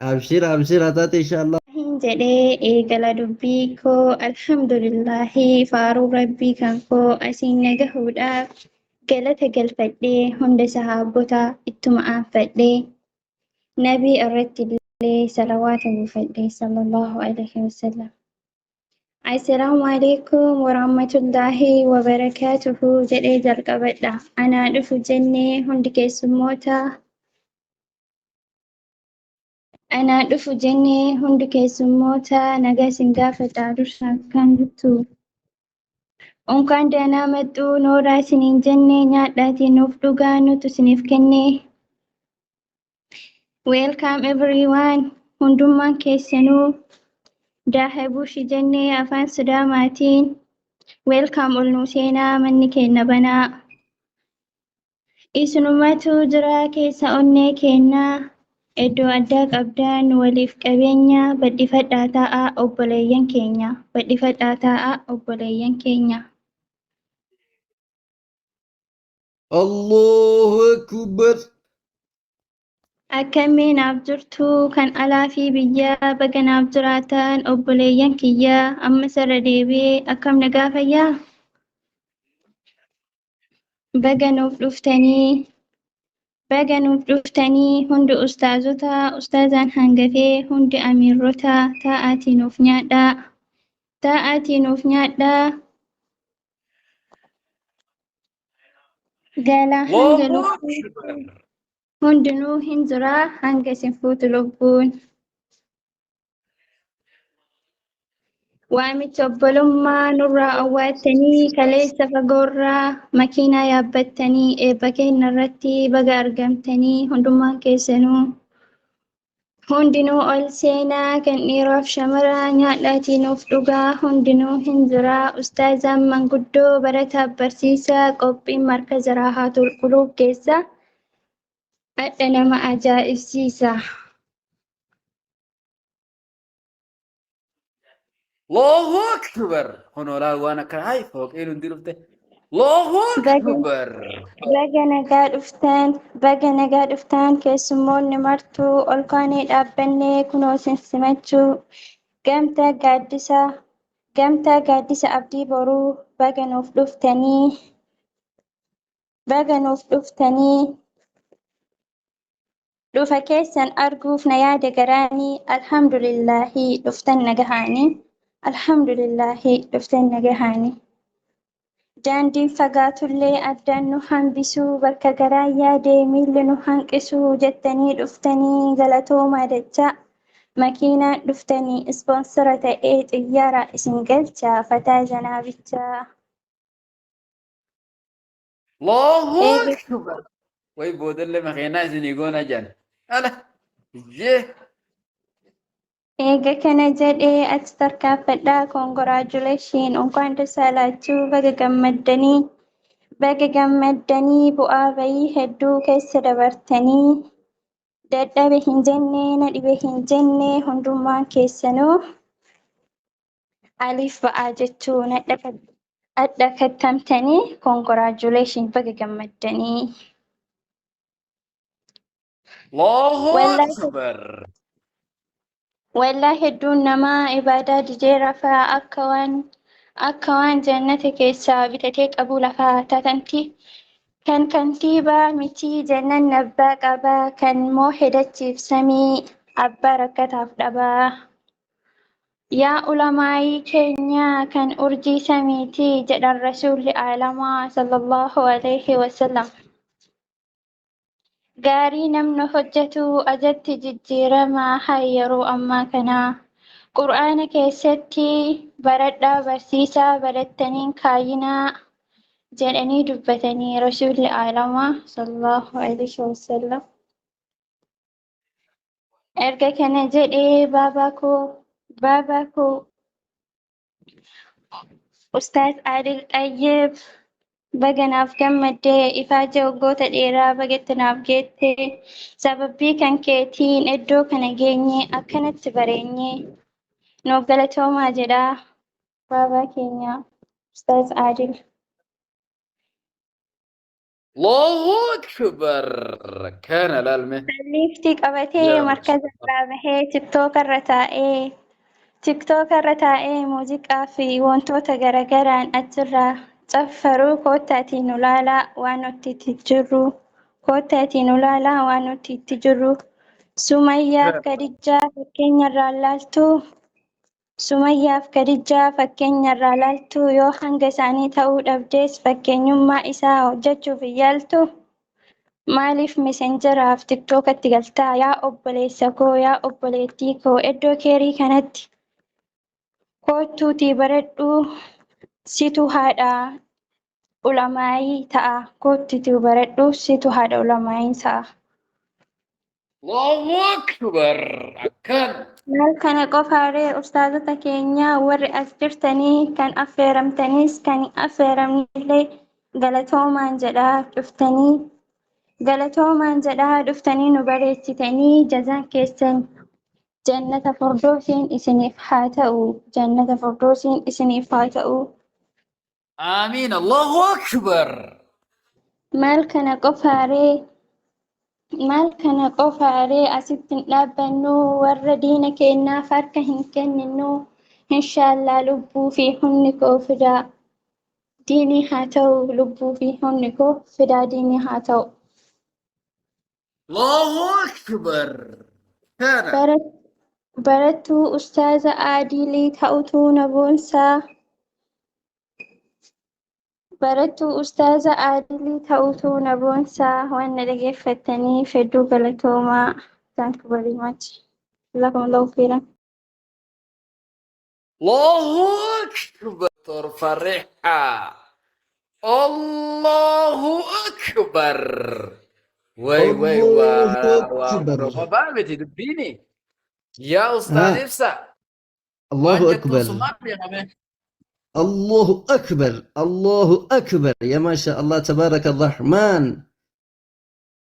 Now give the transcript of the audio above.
أبشر أبشر أتات إن شاء الله. Hin jedhee eegala dubbii koo alhamdulillahi faaruu rabbii kan koo asiin nagahuudhaaf galata galfadhee hunda sahaabota ittuma aanfadhee nabii irratti illee salawaata buufadhee sallallahu alaihi wasallam. Assalaamu alaikum warahmatullahi wabarakatuhu jedhee jalqabadha. Anaa dhufu jennee hundi keessummoota Anaa dhufu jennee hundi keessummoota nagaa isin gaafadha dursa kan juttu. Unkaan danaa maxxuu nooraa isiniin jennee nyaadhaatii nuuf dhugaa nutu isiniif kennee. Welcome everyone hundummaan keessanuu daahabuushi jennee afaan Sidaamaatiin welcome ol nuu seenaa manni keenya banaa. Isinumatu jira keessa onnee keenyaa. Iddoo addaa qabdaan waliif qabeenya badhifadhaa taa'aa obboleeyyan keenya. Badhifadhaa taa'aa obboleeyyan keenya. الله أكبر. Akkamiin naaf jirtu kan alaa fi biyyaa baga naaf jiraatan obboleeyyan kiyyaa amma sarara deebi'ee akkam nagaa fayyaa? Baga nuuf dhuftanii hundi ustaazota ustaazaan hangafee hundi amiirrota taa'aatii nuuf nyaadhaa. Taa'aatii nuuf nyaadhaa. Galaa hanga الله lubbuu أكبر. hundinuu hin jiraa hanga isin fuutu lubbuun. Waamicha obbolummaa nurraa awwaattanii kaleessa fagoorraa makiinaa yaabbattanii eebba keenya irratti baga argamtanii hundummaan keessanuu. Hundinuu ol seenaa kan dhiiraaf shamaraa nyaadhaatii nuuf dhugaa hundinuu hin jiraa ustaazaan manguddoo barataaf barsiisaa qophiin markaza Raahatul Quluub keessa adda nama ajaa'ibsiisa. الله أكبر. هنا لا وأنا كهاي فوق إيه ندير الله أكبر. Baga nagaa dhuftaan keessummoonni martuu ol kaanee dhaabbannee kunoo isin simachuu gamtaa gaaddisa abdii boruu baga nuuf dhuftanii dhufa keessan arguuf na yaada garaanii alhamdulillahi dhuftan nagahaanii. Daandiin fagaatullee addaan nu hambisuu bakka garaan yaadee miilli nu hanqisuu jettanii dhuftanii galatoomaa dachaa makiinaan dhuftanii ispoonsara ta'ee xiyyaara isin galchaa fataa janaabichaa. الله أكبر. وي بودل ما خينا يقول أجن أنا جه. Eega kana jedhee ati tarkaanfadhaa koongoraajuleeshin unkaan dasaalaachuu baga gammaddanii bu'aa bayii hedduu keessa dabartanii dadhabe hin jenne na dhibe hin jenne hundummaan keessanuu aliif ba'aa jechuun adda kattamtanii koongoraajuleeshin baga gammaddanii. الله Wallaahi أكبر. Wallaa hedduun namaa ibaadaa didee rafaa akka waan jannata keessaa bitatee qabu lafaa taatanti kan kantiibaa mitii jannanni abbaa qabaa kan moohedachiif samii abbaa rakkataaf dhabaa. Yaa ulamaayii keenya kan urjii samiitii jedhan rasuulli aalamaa sallallahu alaihi wasallam. Gaarii namni hojjetu ajatti jijjiiramaa yeroo ammaa kanaa. Qur'aana keessatti baradhaa barsiisaa barattaniin kaayinaa jedhanii dubbatanii rasuulli aalamaa sallallahu alaihi wasallam. Erga kana jedhee baabaa koo Ustaaz Adil Xayyib baga naaf gammaddee ifaaja waggoota dheeraa bagatti naaf geettee sababii kan keetiin iddoo kana geenye akkanatti bareenye nuuf galatoomaa jedhaa baabaa keenya Ustaaz Adil. الله أكبر. كان الألمة Liiftii qabatee يا ما شاء markaza الله. irraa bahee tiktooka irra taa'ee muuziqaa fi wantoota garagaraan achirraa caffaruu koottaatiin nu laalaa waan nuti itti jirru koottaatiin nu laalaa waan nuti itti jirru Sumayyaaf Kadijaa fakkeenyarraa laaltuu Sumayyaaf Kadijaa fakkeenyarraa laaltuu yoo hanga isaanii ta'uu dhabdees fakkeenyummaa isaa hojjechuuf hin yaaltu. Maaliif mesenjeraaf tiktookatti galtaa yaa obboleessa koo yaa obboleettii koo iddoo keerii kanatti koottuutii baradhuu situ haadha ulamaayii ta'a koottuutii baradhuu situ haadha ulamaayii ta'a. الله أكبر. كان Maal kana qofaaree ustaazota keenyaa warri as jirtanii kan affeeramtanis kan hin affeeramnellee galatoomaan jedhaa dhuftanii nu bareechitanii jazaan keessan jannata firdawsiin isiniif haa ta'u jannata firdawsiin isiniif haa ta'u. آمين. الله أكبر. Maal kana qofaaree asitti hin dhaabbannu warra diina keenyaaf harka hin kenninu inshaallah lubbuu fi humni koo fidaa diinii haa ta'u lubbuu fi humni koo fidaa diinii haa ta'u. الله أكبر. كان Barattuu ustaaza Aadilii ta'utu na boonsaa. Barattuu ustaaza Aadilii ta'utu na boonsaa waan na dhageeffattaniif hedduu galatoomaa. Thank you very much. Jazakumullahu khairan. الله أكبر. فرحة. الله أكبر. وي وي الله أكبر. وبابتي دبيني يا أستاذ إفسا. الله أكبر. الله أكبر. الله أكبر. يا ما شاء الله تبارك الرحمن.